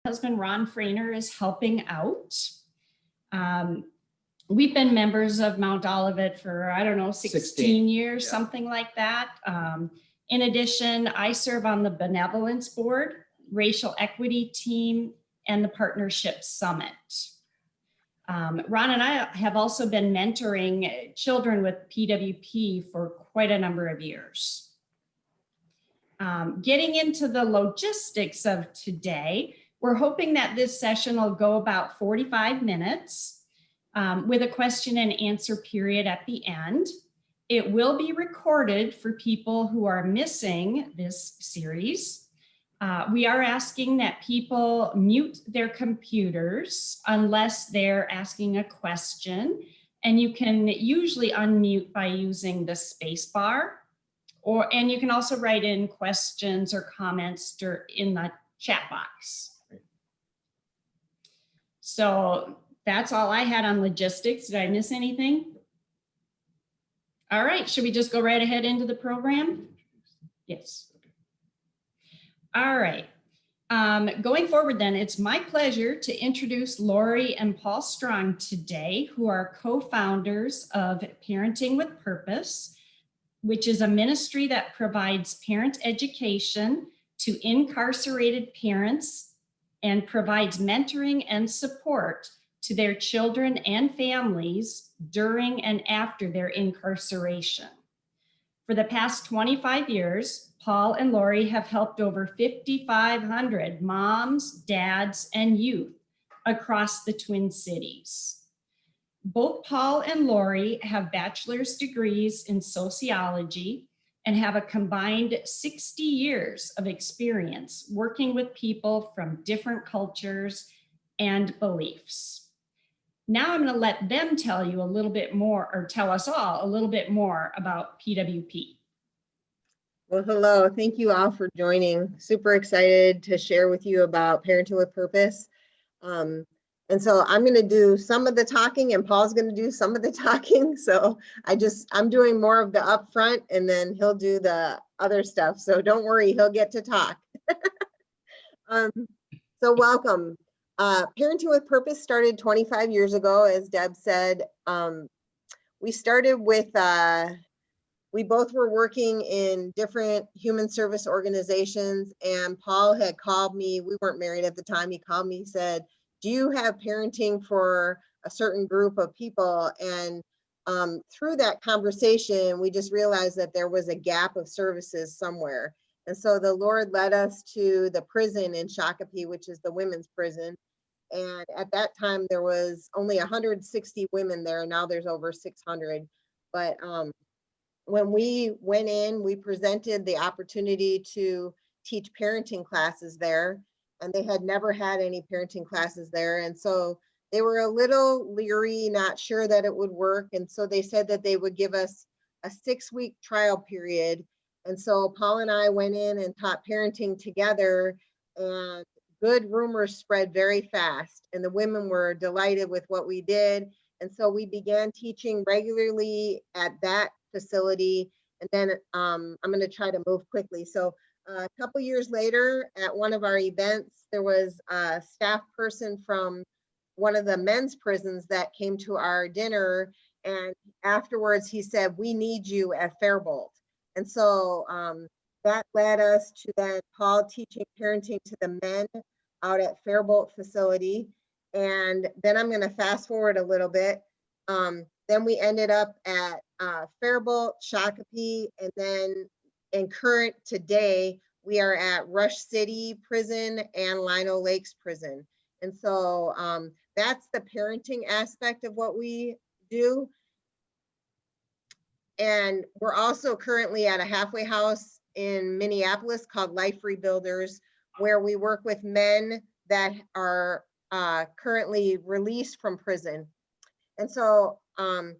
husband, Ron Frainer, is helping out. We've been members of Mount Olivet for, I don't know, 16 years, yeah. Something like that. In addition, I serve on the Benevolence Board, Racial Equity Team, and the Partnership Summit. Ron and I have also been mentoring children with PWP for quite a number of years. Getting into the logistics of today, we're hoping that this session will go about 45 minutes with a question and answer period at the end. It will be recorded for people who are missing this series. We are asking that people mute their computers unless they're asking a question, and you can usually unmute by using the space bar, and you can also write in questions or comments in the chat box. So that's all I had on logistics. Did I miss anything? All right, should we just go right ahead into the program? Yes. All right, going forward then, it's my pleasure to introduce Laurie and Paul Strong today, who are co-founders of Parenting with Purpose, which is a ministry that provides parent education to incarcerated parents and provides mentoring and support to their children and families during and after their incarceration. For the past 25 years, Paul and Laurie have helped over 5,500 moms, dads, and youth across the Twin Cities. Both Paul and Laurie have bachelor's degrees in sociology and have a combined 60 years of experience working with people from different cultures and beliefs. Now I'm going to let them tell you a little bit more, or tell us all a little bit more about PWP. Well, hello. Thank you all for joining. Super excited to share with you about Parenting with Purpose. And so I'm going to do some of the talking and Paul's going to do some of the talking. So I'm doing more of the upfront and then he'll do the other stuff. So don't worry, he'll get to talk. So welcome. Parenting with Purpose started 25 years ago, as Deb said. We started with, we both were working in different human service organizations, and Paul had called me. We weren't married at the time. He called me, said, do you have parenting for a certain group of people? And through that conversation, we just realized that there was a gap of services somewhere. And so the Lord led us to the prison in Shakopee, which is the women's prison. And at that time, there was only 160 women there. Now there's over 600. But when we went in, we presented the opportunity to teach parenting classes there, and they had never had any parenting classes there. And so they were a little leery, not sure that it would work. And so they said that they would give us a 6-week trial period. And so Paul and I went in and taught parenting together, and good rumors spread very fast. And the women were delighted with what we did. And so we began teaching regularly at that facility. And then I'm going to try to move quickly. So a couple years later, at one of our events, there was a staff person from one of the men's prisons that came to our dinner. And afterwards, he said, we need you at Faribault. And so that led us to then Paul teaching parenting to the men out at Faribault facility. And then I'm going to fast forward a little bit. Then we ended up at Faribault, Shakopee, and then in current today, we are at Rush City Prison and Lino Lakes Prison. And so that's the parenting aspect of what we do. And we're also currently at a halfway house in Minneapolis called Life Rebuilders, where we work with men that are currently released from prison. And so I'm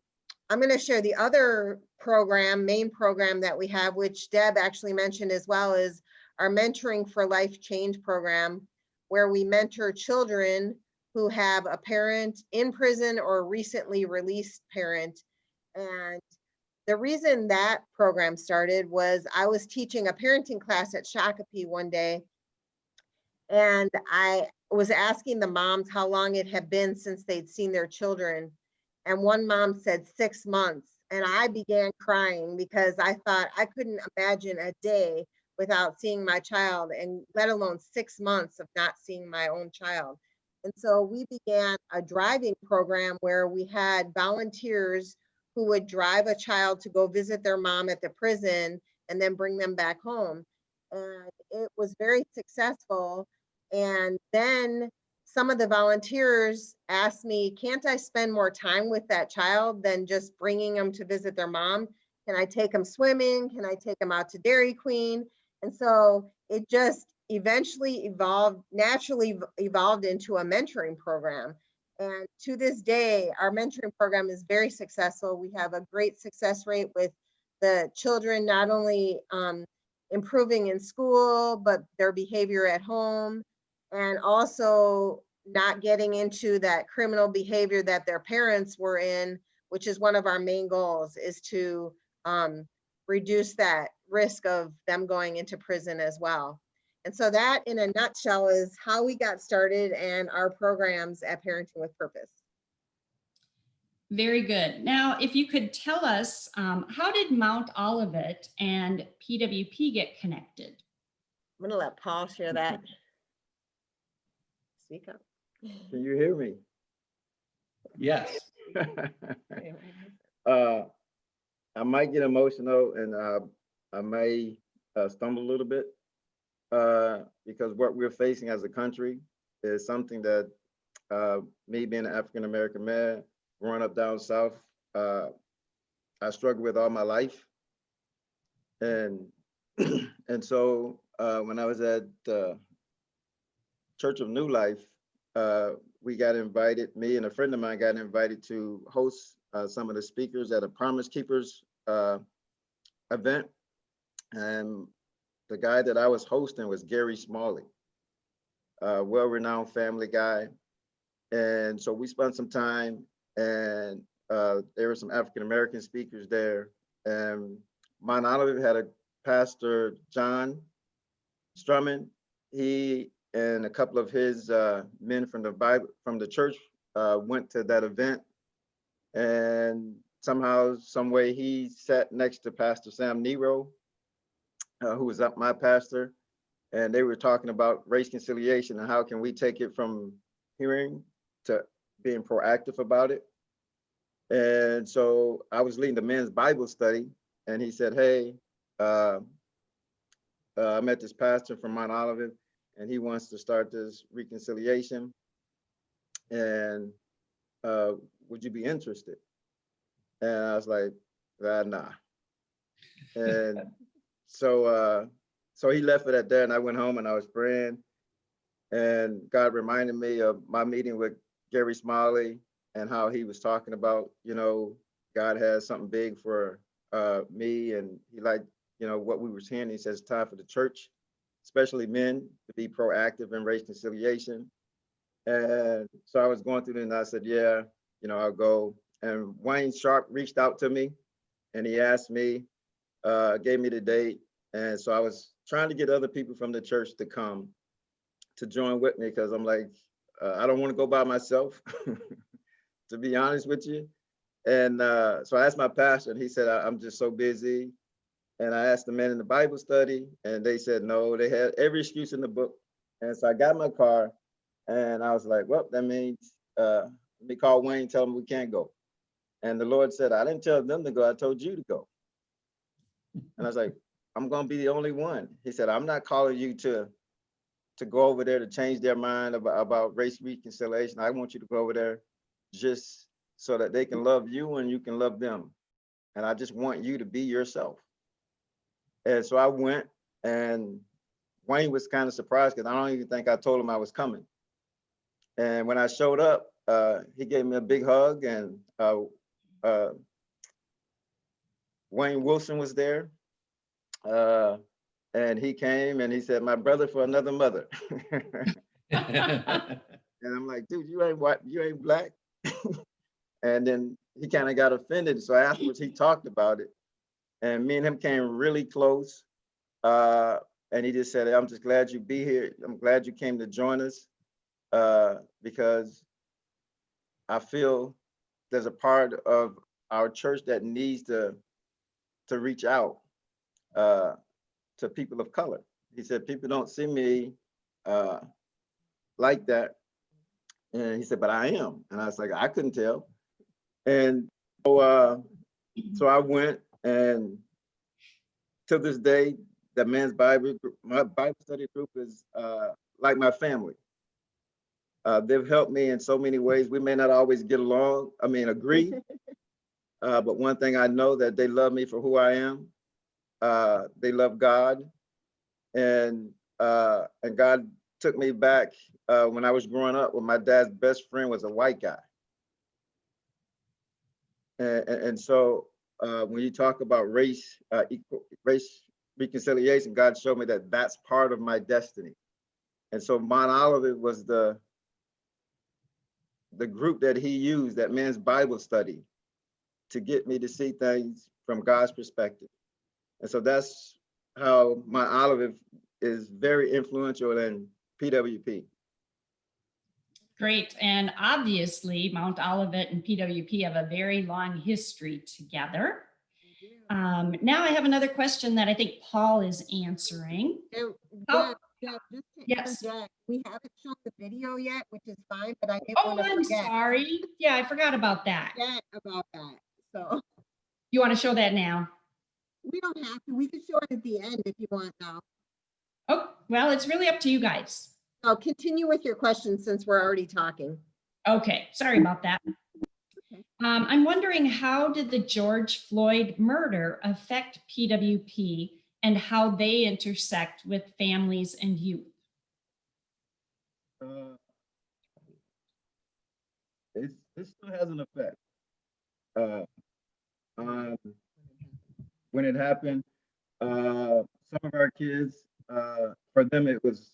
going to share the other program, main program that we have, which Deb actually mentioned as well, is our Mentoring for Life Change program, where we mentor children who have a parent in prison or recently released parent. And the reason that program started was I was teaching a parenting class at Shakopee one day, And I was asking the moms how long it had been since they'd seen their children. And one mom said 6 months. And I began crying because I thought I couldn't imagine a day without seeing my child, and let alone 6 months of not seeing my own child. And so we began a driving program where we had volunteers who would drive a child to go visit their mom at the prison and then bring them back home. And it was very successful. And then some of the volunteers asked me, can't I spend more time with that child than just bringing them to visit their mom? Can I take them swimming? Can I take them out to Dairy Queen? And so it just eventually naturally evolved into a mentoring program. And to this day, our mentoring program is very successful. We have a great success rate with the children, not only improving in school, but their behavior at home, and also not getting into that criminal behavior that their parents were in, which is one of our main goals, is to reduce that risk of them going into prison as well. And so that in a nutshell is how we got started and our programs at Parenting with Purpose. Very good. Now, if you could tell us, how did Mount Olivet and PWP get connected? I'm gonna let Paul share that. Speak up. Can you hear me? Yes. I might get emotional and I may stumble a little bit because what we're facing as a country is something that me being an African-American man, growing up down south, I struggled with all my life. And and so when I was at Church of New Life, we got invited, me and a friend of mine got invited to host some of the speakers at a Promise Keepers event. And the guy that I was hosting was Gary Smalley, a well-renowned family guy. And so we spent some time, and there were some African-American speakers there. And Mount Olivet had a pastor, John Strumman. He and a couple of his men from the church went to that event, and somehow, some way, he sat next to Pastor Sam Nero, who was my pastor, and they were talking about race conciliation and how can we take it from hearing to being proactive about it. And so I was leading the men's Bible study, and he said, "Hey, I met this pastor from Mount Olivet, and he wants to start this reconciliation. And would you be interested?" And I was like, nah. And so he left it at that, and I went home and I was praying, and God reminded me of my meeting with Gary Smalley and how he was talking about, God has something big for me, and he liked, what we were hearing. He says it's time for the church, especially men, to be proactive in race conciliation. And so I was going through it, and I said, yeah, I'll go. And Wayne Sharp reached out to me, and he asked me, gave me the date. And so I was trying to get other people from the church to come to join with me, because I'm like, I don't want to go by myself, to be honest with you. And so I asked my pastor, and he said, I'm just so busy. And I asked the men in the Bible study, and they said no. They had every excuse in the book. And so I got in my car, and I was like, well, that means let me call Wayne, tell him we can't go. And the Lord said, I didn't tell them to go, I told you to go. And I was like, I'm going to be the only one. He said, I'm not calling you to go over there to change their mind about race reconciliation. I want you to go over there just so that they can love you and you can love them. And I just want you to be yourself. And so I went, and Wayne was kind of surprised because I don't even think I told him I was coming. And when I showed up, he gave me a big hug, and Wayne Wilson was there. And he came and he said, my brother for another mother. And I'm like, dude, you ain't white, you ain't black. And then he kind of got offended. So afterwards he talked about it, and me and him came really close. And he just said, I'm just glad you be here. I'm glad you came to join us because I feel there's a part of our church that needs to reach out to people of color. He said, people don't see me like that. And he said, but I am. And I was like, I couldn't tell. And so I went, and to this day, the men's Bible group, my Bible study group is like my family. They've helped me in so many ways. We may not always get along, agree. But one thing I know, that they love me for who I am. They love God. And God took me back when I was growing up, when my dad's best friend was a white guy. And so when you talk about race reconciliation, God showed me that that's part of my destiny. And so Mount Olivet was the group that he used, that men's Bible study, to get me to see things from God's perspective. And so that's how Mount Olivet is very influential in PWP. Great. And obviously, Mount Olivet and PWP have a very long history together. Now I have another question that I think Paul is answering. Oh, Just to yes. interject, we haven't shown the video yet, which is fine, but I didn't Oh, want to I'm forget sorry. Yeah, I forgot about that. about that. So You want to show that now? we don't have to. We can show it at the end if you want now. Oh, well, it's really up to you guys. I'll continue with your questions since we're already talking. Okay, sorry about that. I'm wondering, how did the George Floyd murder affect PWP and how they intersect with families and youth? It still has an effect. When it happened, some of our kids, for them, it was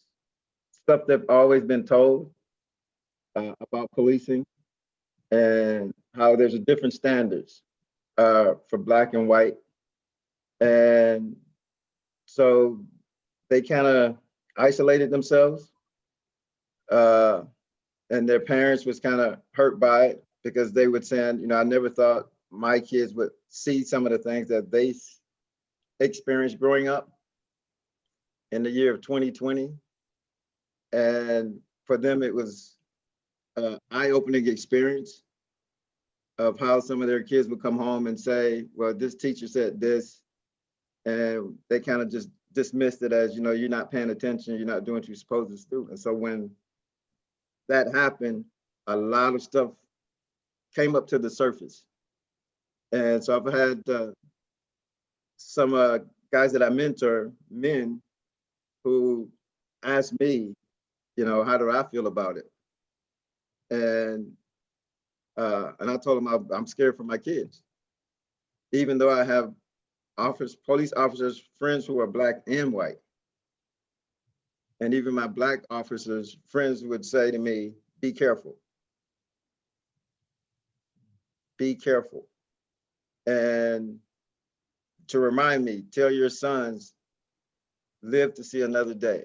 stuff they've always been told about policing, and how there's a different standards for Black and white. And so they kind of isolated themselves, and their parents was kind of hurt by it, because they would say, I never thought my kids would see some of the things that they experienced growing up in the year of 2020. And for them, it was an eye-opening experience of how some of their kids would come home and say, well, this teacher said this, and they kind of just dismissed it as, you're not paying attention, you're not doing what you're supposed to do. And so when that happened, a lot of stuff came up to the surface. And so I've had some guys that I mentor, men, who ask me, how do I feel about it? And I told them I'm scared for my kids, even though I have police officers, friends who are Black and white. And even my Black officers, friends would say to me, be careful. Be careful. And to remind me, tell your sons, live to see another day.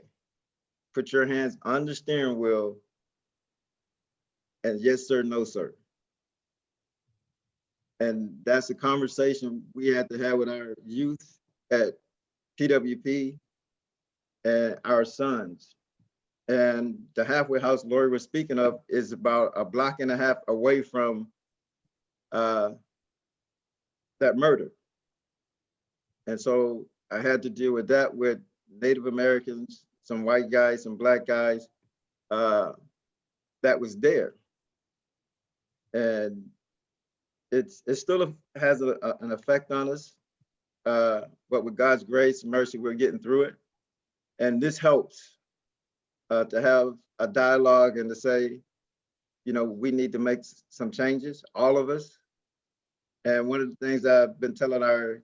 Put your hands on the steering wheel, and yes, sir, no, sir. And that's a conversation we had to have with our youth at PWP and our sons. And the halfway house Laurie was speaking of is about a block and a half away from that murder. And so I had to deal with that with Native Americans, some white guys, some Black guys that was there. And it still has an effect on us, but with God's grace and mercy, we're getting through it. And this helps to have a dialogue and to say, we need to make some changes, all of us. And one of the things I've been telling our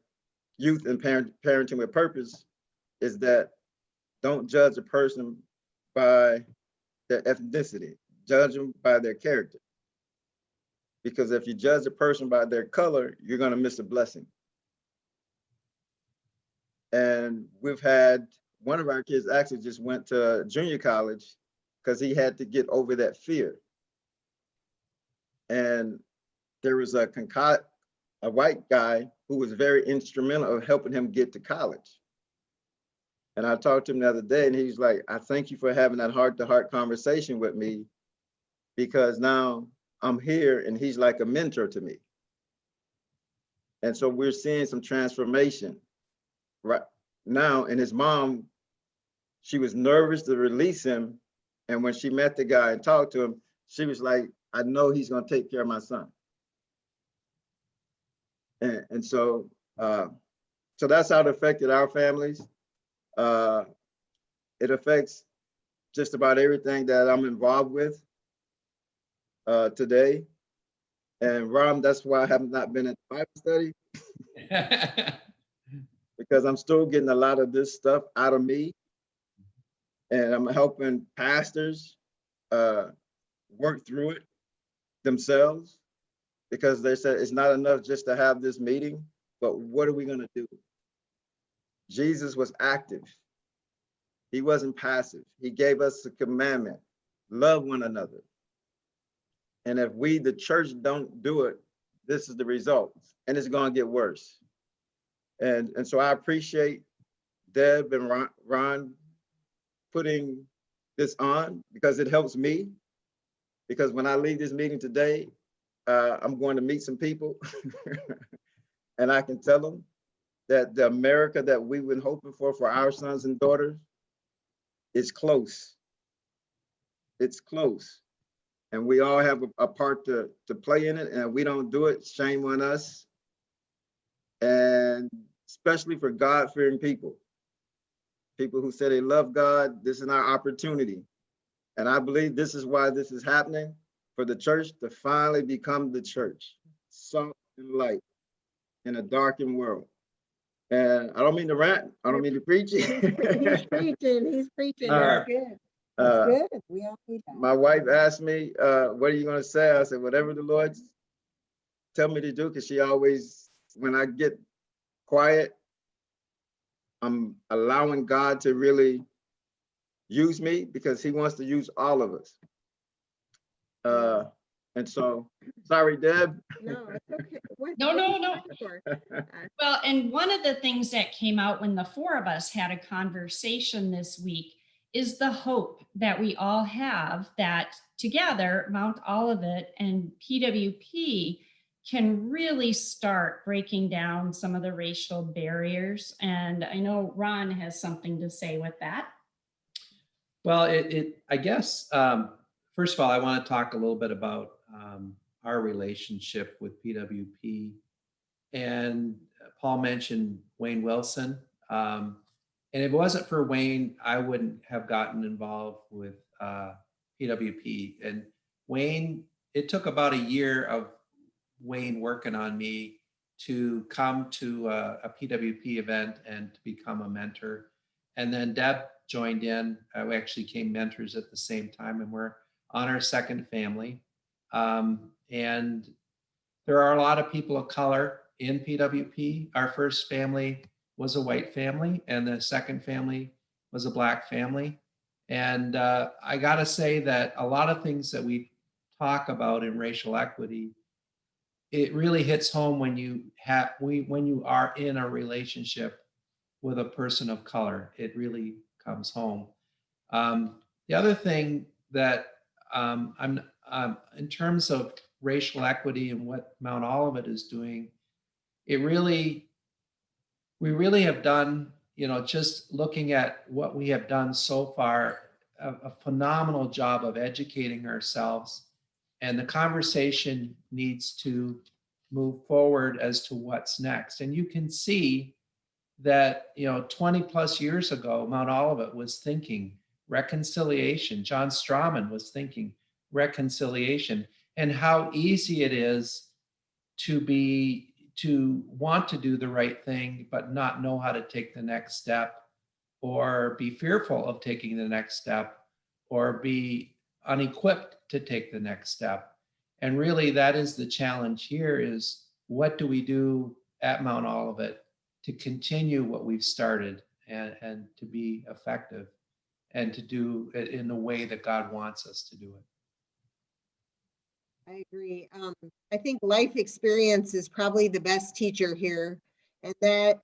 youth and parenting with purpose is that don't judge a person by their ethnicity, judge them by their character. Because if you judge a person by their color, you're going to miss a blessing. And we've had one of our kids actually just went to junior college because he had to get over that fear. And there was a white guy who was very instrumental of helping him get to college. And I talked to him the other day, and he's like, I thank you for having that heart-to-heart conversation with me, because now I'm here and he's like a mentor to me. And so we're seeing some transformation right now. And his mom, she was nervous to release him. And when she met the guy and talked to him, she was like, I know he's going to take care of my son. And so that's how it affected our families. It affects just about everything that I'm involved with today. And Ron, that's why I have not been at Bible study, because I'm still getting a lot of this stuff out of me. And I'm helping pastors work through it themselves, because they said it's not enough just to have this meeting, but what are we going to do? Jesus was active. He wasn't passive. He gave us a commandment: love one another. And if we, the church, don't do it, this is the result, and it's going to get worse. And so I appreciate Deb and Ron putting this on, because it helps me. Because when I leave this meeting today, I'm going to meet some people and I can tell them that the America that we've been hoping for our sons and daughters is close. It's close. And we all have a part to play in it. And if we don't do it, shame on us. And especially for God-fearing people who say they love God, this is our opportunity. And I believe this is why this is happening, for the church to finally become the church, salt and light in a darkened world. And I don't mean to rant, I don't mean to preach. He's preaching. He's preaching. All That's right. good. That's good. We all need that. My wife asked me, what are you going to say? I said, whatever the Lord tell me to do, because she always, when I get quiet, I'm allowing God to really use me, because he wants to use all of us. And so, sorry, Deb. No, it's okay. No. Sure. Well, and one of the things that came out when the four of us had a conversation this week is the hope that we all have that together, Mount Olivet and PWP can really start breaking down some of the racial barriers. And I know Ron has something to say with that. Well, I guess, first of all, I want to talk a little bit about our relationship with PWP. And Paul mentioned Wayne Wilson. And if it wasn't for Wayne, I wouldn't have gotten involved with PWP. And Wayne, it took about a year of Wayne working on me to come to a PWP event and to become a mentor. And then Deb joined in. We actually became mentors at the same time, and we're on our second family. And there are a lot of people of color in PWP. Our first family was a white family, and the second family was a Black family. And I gotta say that a lot of things that we talk about in racial equity, it really hits home when you are in a relationship with a person of color. It really comes home. The other thing that in terms of racial equity and what Mount Olivet is doing, we really have done, just looking at what we have done so far, a phenomenal job of educating ourselves. And the conversation needs to move forward as to what's next. And you can see that, 20 plus years ago, Mount Olivet was thinking reconciliation. John Strawman was thinking reconciliation, and how easy it is to want to do the right thing, but not know how to take the next step, or be fearful of taking the next step, or be unequipped to take the next step. And really, that is the challenge here: is what do we do at Mount Olivet to continue what we've started? and to be effective and to do it in the way that God wants us to do it. I agree. I think life experience is probably the best teacher here. And that,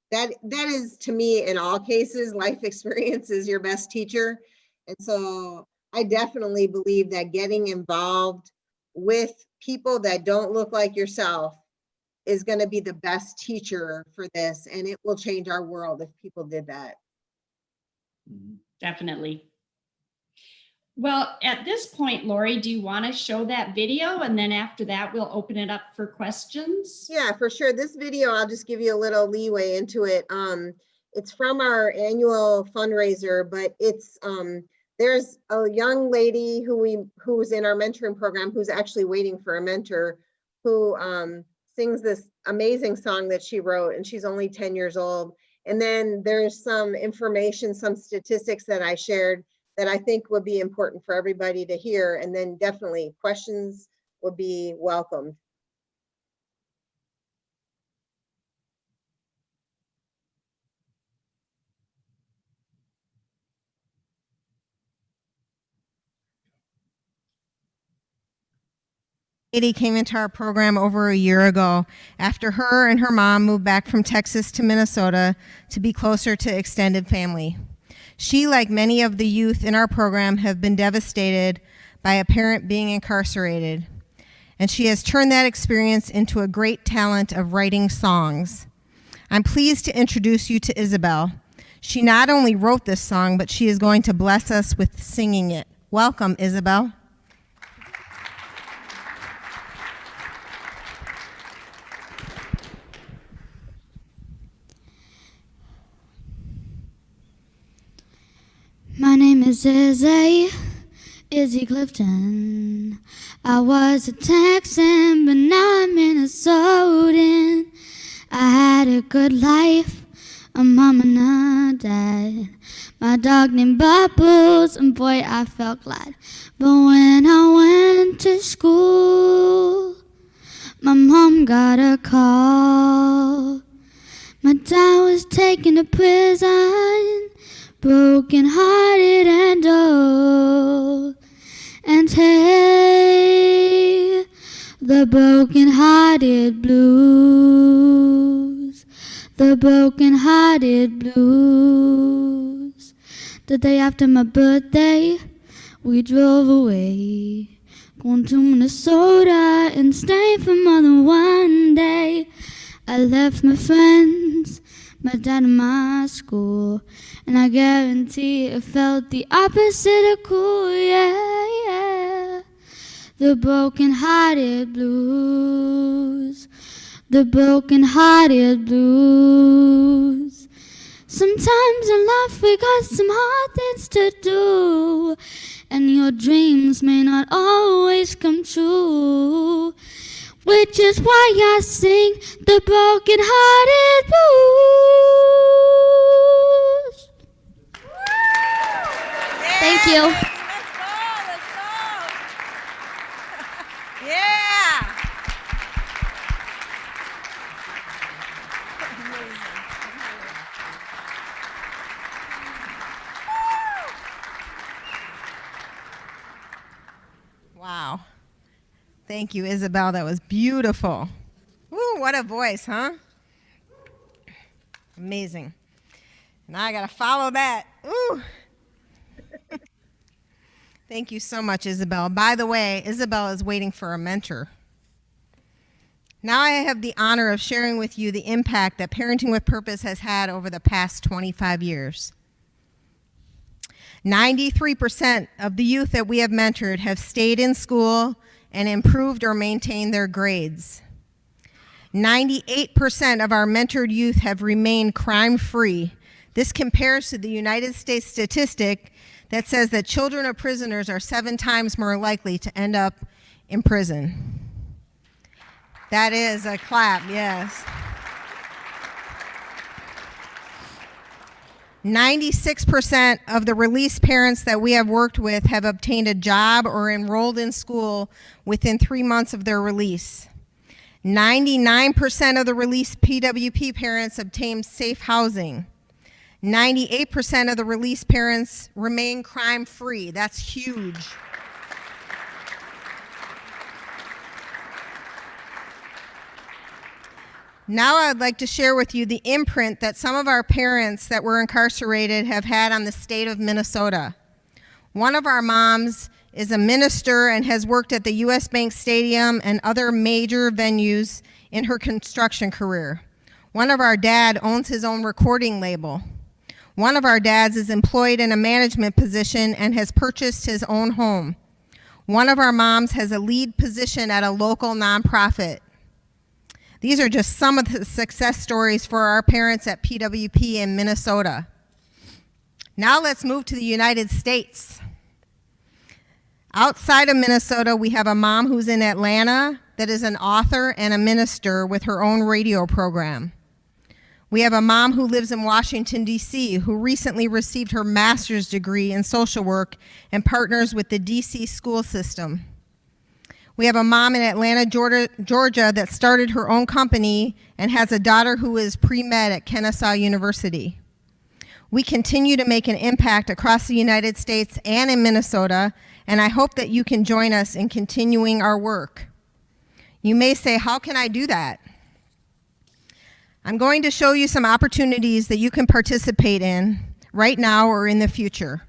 that is to me in all cases, life experience is your best teacher. And so I definitely believe that getting involved with people that don't look like yourself is going to be the best teacher for this. And it will change our world if people did that. Definitely. Well, at this point, Laurie, do you want to show that video? And then after that, we'll open it up for questions. Yeah, for sure. This video, I'll just give you a little leeway into it. It's from our annual fundraiser, but it's there's a young lady who's in our mentoring program who's actually waiting for a mentor who sings this amazing song that she wrote, and she's only 10 years old. And then there's some information, some statistics that I shared that I think would be important for everybody to hear. And then definitely questions would be welcomed. Lady came into our program over a year ago after her and her mom moved back from Texas to Minnesota to be closer to extended family. She, like many of the youth in our program, have been devastated by a parent being incarcerated, and she has turned that experience into a great talent of writing songs. I'm pleased to introduce you to Isabel. She not only wrote this song, but she is going to bless us with singing it. Welcome, Isabel. My name is Izzy Clifton. I was a Texan, but now I'm Minnesotan. I had a good life, a mom and a dad. My dog named Bubbles, and boy, I felt glad. But when I went to school, my mom got a call. My dad was taken to prison, broken hearted and old. And hey, the broken hearted blues, the broken hearted blues. The day after my birthday, we drove away, going to Minnesota and stayed for more than one day. I left my friends, my dad and my school, and I guarantee it felt the opposite of cool, yeah, yeah. The broken-hearted blues, the broken-hearted blues. Sometimes in life we got some hard things to do, and your dreams may not always come true. Which is why I sing the broken-hearted blues. Thank you. Let's go. Yeah. Wow. Thank you, Isabel. That was beautiful. Woo, what a voice, huh? Amazing. Now I got to follow that. Ooh. Thank you so much, Isabel. By the way, Isabel is waiting for a mentor. Now I have the honor of sharing with you the impact that Parenting with Purpose has had over the past 25 years. 93% of the youth that we have mentored have stayed in school and improved or maintained their grades. 98% of our mentored youth have remained crime-free. This compares to the United States statistic that says that children of prisoners are 7 times more likely to end up in prison. That is a clap, yes. 96% of the released parents that we have worked with have obtained a job or enrolled in school within 3 months of their release. 99% of the released PWP parents obtained safe housing. 98% of the released parents remain crime-free. That's huge. Now I'd like to share with you the imprint that some of our parents that were incarcerated have had on the state of Minnesota. One of our moms is a minister and has worked at the US Bank Stadium and other major venues in her construction career. One of our dad owns his own recording label. One of our dads is employed in a management position and has purchased his own home. One of our moms has a lead position at a local nonprofit. These are just some of the success stories for our parents at PWP in Minnesota. Now let's move to the United States. Outside of Minnesota, we have a mom who's in Atlanta that is an author and a minister with her own radio program. We have a mom who lives in Washington, D.C., who recently received her master's degree in social work and partners with the D.C. school system. We have a mom in Atlanta, Georgia, that started her own company and has a daughter who is pre-med at Kennesaw University. We continue to make an impact across the United States and in Minnesota, and I hope that you can join us in continuing our work. You may say, how can I do that? I'm going to show you some opportunities that you can participate in right now or in the future.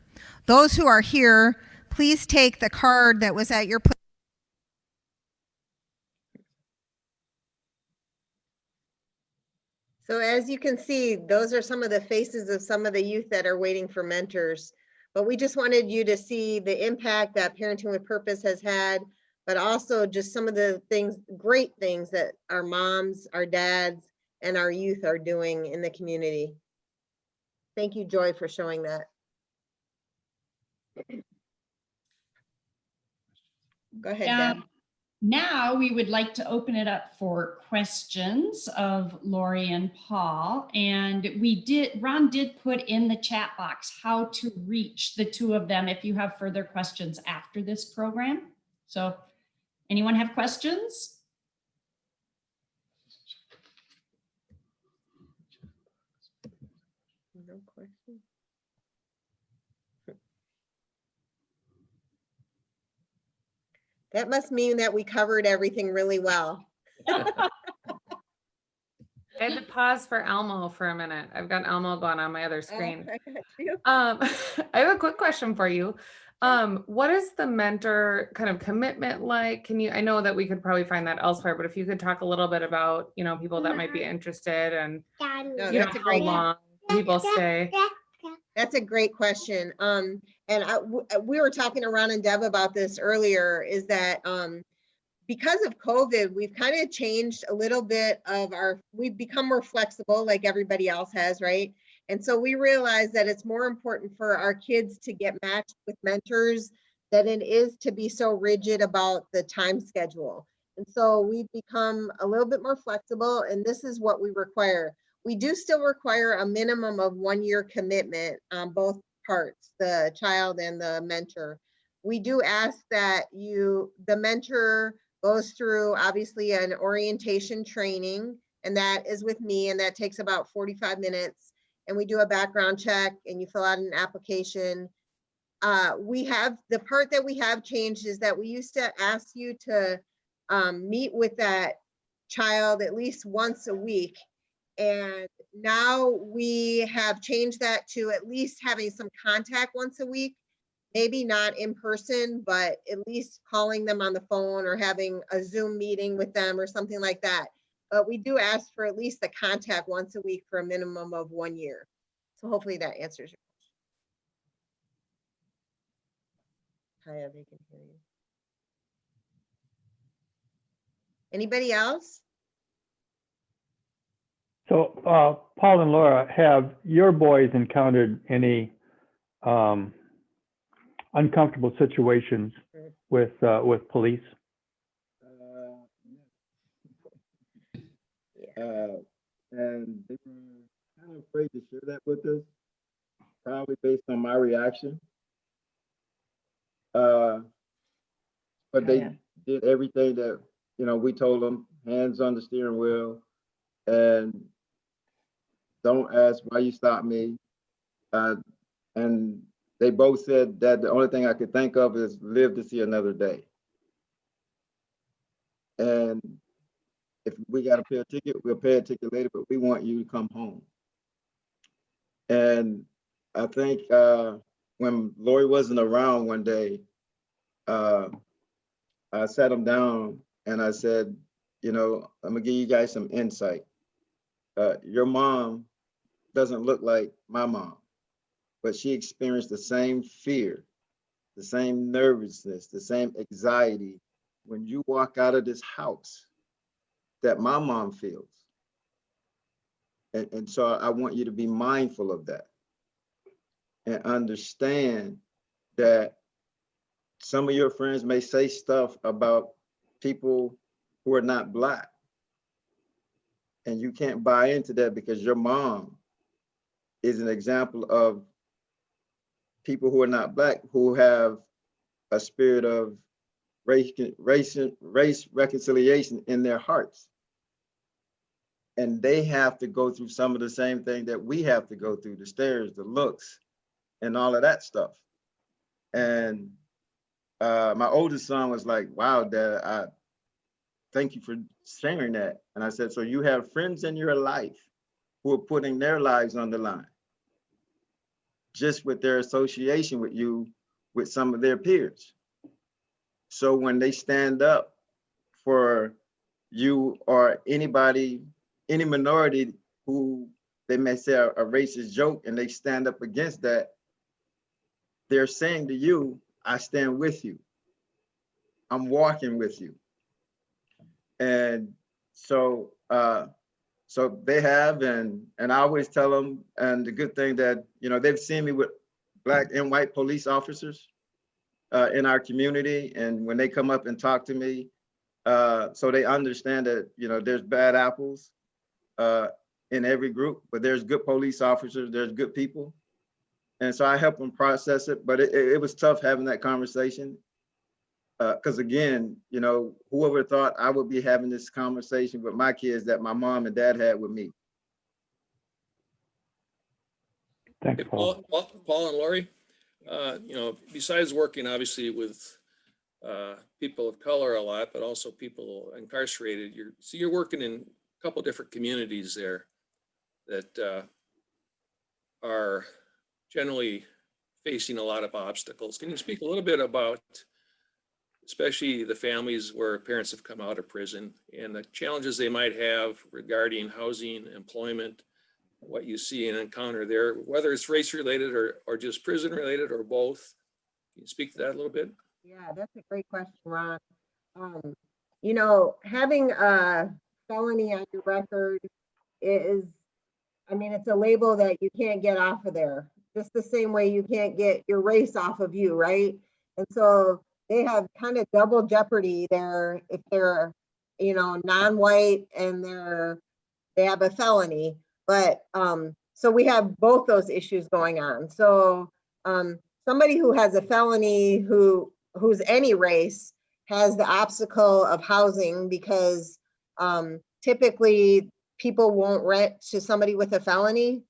Those who are here, please take the card that was at your place. So as you can see, those are some of the faces of some of the youth that are waiting for mentors. But we just wanted you to see the impact that Parenting with Purpose has had, but also just some of the things, great things that our moms, our dads, and our youth are doing in the community. Thank you, Joy, for showing that. Go ahead, Deb. Now we would like to open it up for questions of Laurie and Paul. And Ron did put in the chat box how to reach the two of them if you have further questions after this program. So anyone have questions? No question. That must mean that we covered everything really well. I had to pause for Elmo for a minute. I've got Elmo going on my other screen. Oh, I got you. I have a quick question for you. What is the mentor kind of commitment like? I know that we could probably find that elsewhere, but if you could talk a little bit about, people that might be interested and No, you know, that's a how great long people stay. That's a great question. We were talking to Ron and Deb about this earlier, is that because of COVID, we've kind of changed a little bit of we've become more flexible like everybody else has, right? And so we realize that it's more important for our kids to get matched with mentors than it is to be so rigid about the time schedule. And so we've become a little bit more flexible, and this is what we require. We do still require a minimum of 1 year commitment on both parts, the child and the mentor. We do ask that the mentor goes through obviously an orientation training, and that is with me, and that takes about 45 minutes. And we do a background check and you fill out an application. The part that we have changed is that we used to ask you to meet with that child at least once a week. And now we have changed that to at least having some contact once a week, maybe not in person, but at least calling them on the phone or having a Zoom meeting with them or something like that. But we do ask for at least the contact once a week for a minimum of 1 year. So hopefully that answers your question. Hi, they can hear you. Anybody else? So, Paul and Laura, have your boys encountered any uncomfortable situations with police? And they were kind of afraid to share that with us, probably based on my reaction. But they did everything that, we told them, hands on the steering wheel, and don't ask why you stopped me. Uh, and they both said that the only thing I could think of is live to see another day. And if we got to pay a ticket, we'll pay a ticket later, but we want you to come home. And I think when Laurie wasn't around one day, I sat him down and I said, you know, I'm gonna give you guys some insight. Your mom doesn't look like my mom, but she experienced the same fear, the same nervousness, the same anxiety when you walk out of this house that my mom feels. And so I want you to be mindful of that and understand that some of your friends may say stuff about people who are not Black. And you can't buy into that because your mom is an example of people who are not Black, who have a spirit of race reconciliation in their hearts. And they have to go through some of the same thing that we have to go through, the stares, the looks, and all of that stuff. And my oldest son was like, wow, Dad, I thank you for sharing that. And I said, so you have friends in your life who are putting their lives on the line just with their association with you, with some of their peers. So when they stand up for you or anybody, any minority who they may say a racist joke and they stand up against that, they're saying to you, I stand with you. I'm walking with you. And so so they have, and I always tell them, and the good thing that, you know, they've seen me with Black and white police officers in our community. And when they come up and talk to me, so they understand that, you know, there's bad apples in every group, but there's good police officers, there's good people. And so I help them process it, but it was tough having that conversation. Because again, you know, whoever thought I would be having this conversation with my kids that my mom and dad had with me. Thanks, Hey, Paul. Paul and Laurie, you know, besides working obviously with people of color a lot, but also people incarcerated, you're working in a couple different communities there that are generally facing a lot of obstacles. Can you speak a little bit about, especially the families where parents have come out of prison and the challenges they might have regarding housing, employment, what you see and encounter there, whether it's race related or just prison related or both? Can you speak to that a little bit? Yeah, that's a great question, Ron. You know, having a felony on your record is, I mean, it's a label that you can't get off of there. Just the same way you can't get your race off of you, right? And so they have kind of double jeopardy there if they're, you know, non-white and they have a felony. But so we have both those issues going on. So somebody who has a felony who's any race has the obstacle of housing because typically people won't rent to somebody with a felony.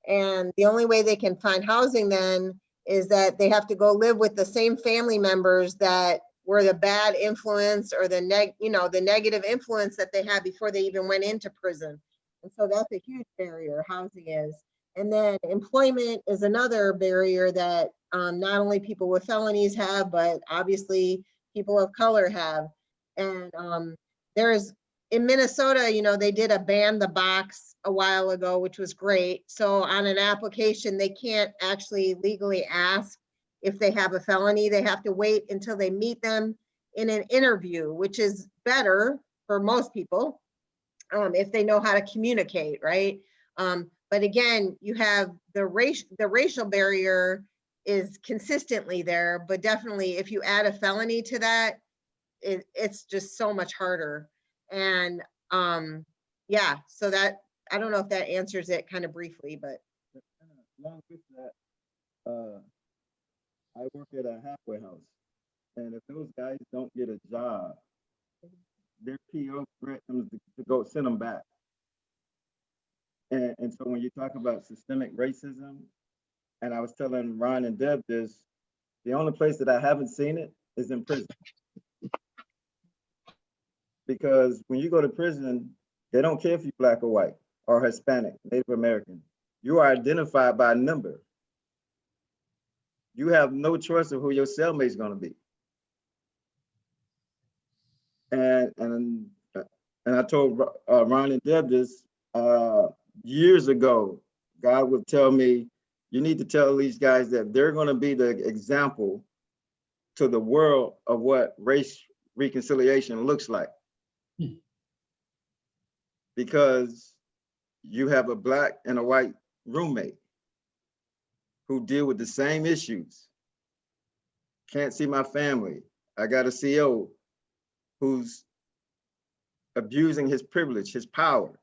And the only way they can find housing then is that they have to go live with the same family members that were the bad influence or the negative influence that they had before they even went into prison. And so that's a huge barrier, housing is. And then employment is another barrier that not only people with felonies have, but obviously people of color have. And there's, in Minnesota, you know, they did a ban the box a while ago, which was great. So on an application, they can't actually legally ask if they have a felony. They have to wait until they meet them in an interview, which is better for most people if they know how to communicate, right? But again, you have the racial barrier is consistently there, but definitely if you add a felony to that, it's just so much harder. And yeah, so that, I don't know if that answers it kind of briefly, but. Along with that, I work at a halfway house. And if those guys don't get a job, their PO threatens to go send them back. And so when you talk about systemic racism, And I was telling Ron and Deb this, the only place that I haven't seen it is in prison. Because when you go to prison, they don't care if you're black or white or Hispanic, Native American. You are identified by a number. You have no choice of who your cellmate's gonna be. And I told Ron and Deb this years ago. God would tell me, you need to tell these guys that they're gonna be the example to the world of what race reconciliation looks like. Because you have a black and a white roommate who deal with the same issues. Can't see my family. I got a CO who's abusing his privilege, his power.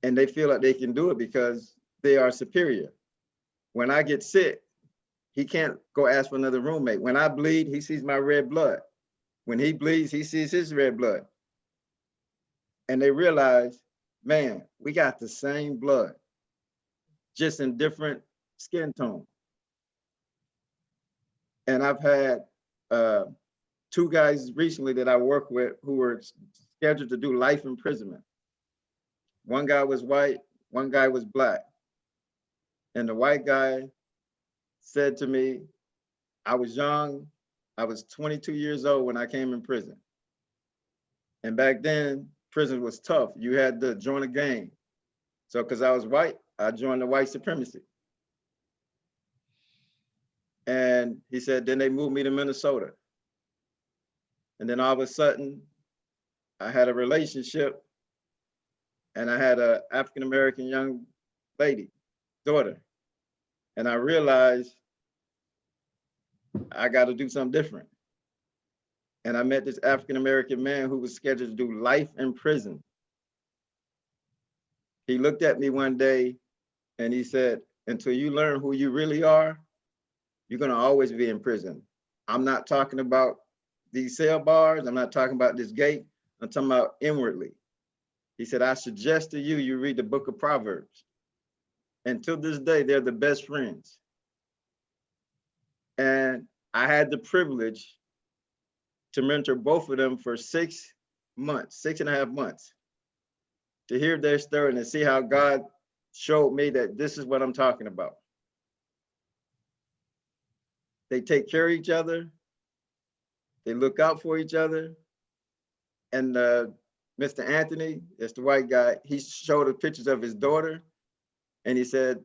And they feel like they can do it because they are superior. When I get sick, he can't go ask for another roommate. When I bleed, he sees my red blood. When he bleeds, he sees his red blood. And they realize, man, we got the same blood, just in different skin tone. And I've had 2 guys recently that I work with who were scheduled to do life imprisonment. One guy was white, one guy was black. And the white guy said to me, I was young, I was 22 years old when I came in prison. And back then, prison was tough. You had to join a gang. So because I was white, I joined the white supremacy. And he said, then they moved me to Minnesota. And then all of a sudden, I had a relationship and I had an African-American young lady, daughter. And I realized I got to do something different. And I met this African-American man who was scheduled to do life in prison. He looked at me one day and he said, until you learn who you really are, you're gonna always be in prison. I'm not talking about these cell bars. I'm not talking about this gate. I'm talking about inwardly. He said, I suggest to you, you read the book of Proverbs. And to this day, they're the best friends. And I had the privilege to mentor both of them for 6 months, 6.5 months, to hear their story and to see how God showed me that this is what I'm talking about. They take care of each other. They look out for each other. And Mr. Anthony, that's the white guy, he showed the pictures of his daughter. And he said,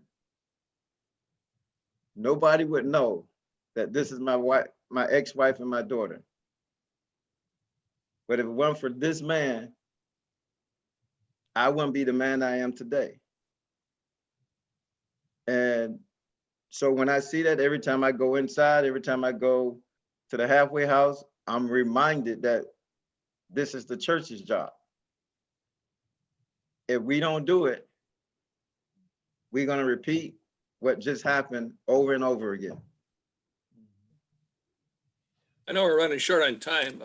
nobody would know that this is my ex-wife and my daughter. But if it weren't for this man, I wouldn't be the man I am today. And so when I see that, every time I go inside, every time I go to the halfway house, I'm reminded that this is the church's job. If we don't do it, we're going to repeat what just happened over and over again. I know we're running short on time.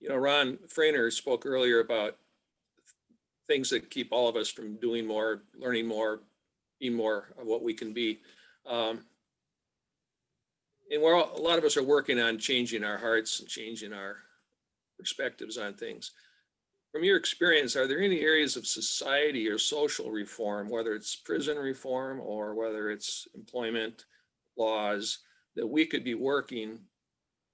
Ron Frainer spoke earlier about things that keep all of us from doing more, learning more, being more of what we can be. And a lot of us are working on changing our hearts and changing our perspectives on things. From your experience, are there any areas of society or social reform, whether it's prison reform or whether it's employment laws, that we could be working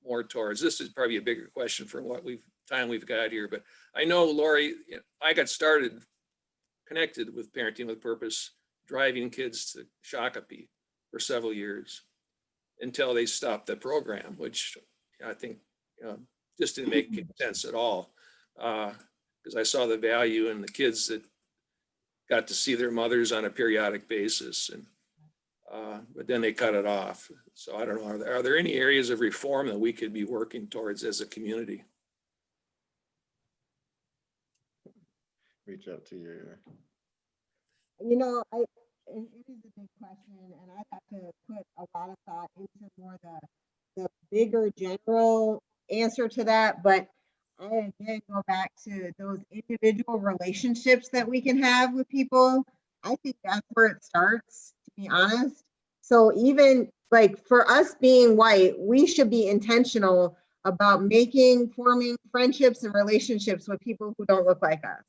more towards? This is probably a bigger question for what time we've got here, but I know, Laurie, I got started connected with Parenting with Purpose, driving kids to Shakopee for several years until they stopped the program, which I think just didn't make sense at all. Because I saw the value in the kids that got to see their mothers on a periodic basis, and but then they cut it off. So I don't know, are there any areas of reform that we could be working towards as a community? Reach out to you. You know, it is a big question, and I have to put a lot of thought into more the bigger general answer to that. But I again go back to those individual relationships that we can have with people. I think that's where it starts, to be honest. So even like for us being white, we should be intentional about forming friendships and relationships with people who don't look like us.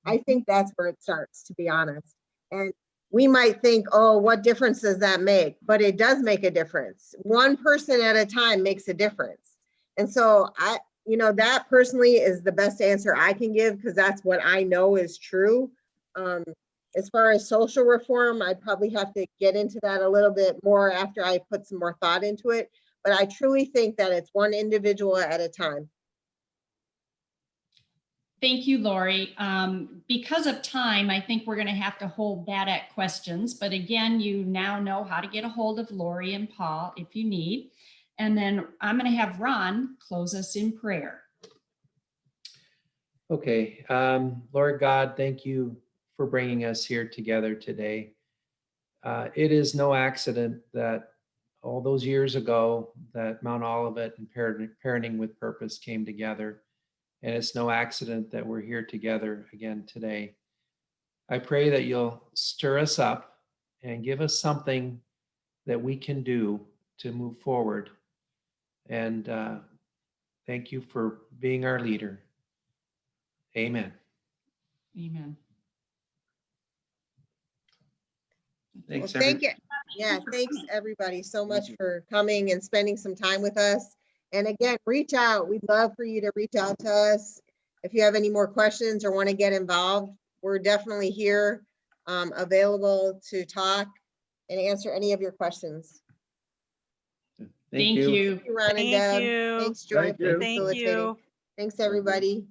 I think that's where it starts, to be honest. And we might think, oh, what difference does that make? But it does make a difference. One person at a time makes a difference. And so that personally is the best answer I can give, because that's what I know is true. As far as social reform, I'd probably have to get into that a little bit more after I put some more thought into it. But I truly think that it's one individual at a time. Thank you, Laurie. Because of time, I think we're going to have to hold that at questions. But again, you now know how to get a hold of Laurie and Paul if you need. And then I'm going to have Ron close us in prayer. Okay, Lord God, thank you for bringing us here together today. It is no accident that all those years ago that Mount Olivet and Parenting with Purpose came together. And it's no accident that we're here together again today. I pray that you'll stir us up and give us something that we can do to move forward. And thank you for being our leader. Amen. Amen. Thanks, Well, thank you. Yeah, thanks everybody so much for coming and spending some time with us. And again, reach out. We'd love for you to reach out to us. If you have any more questions or want to get involved, we're definitely here, available to talk and answer any of your questions. Thank you. Thank you, Ron and Thank Deb. you. Thanks, Joy, Thank for you. Thank facilitating. you. Thanks, everybody.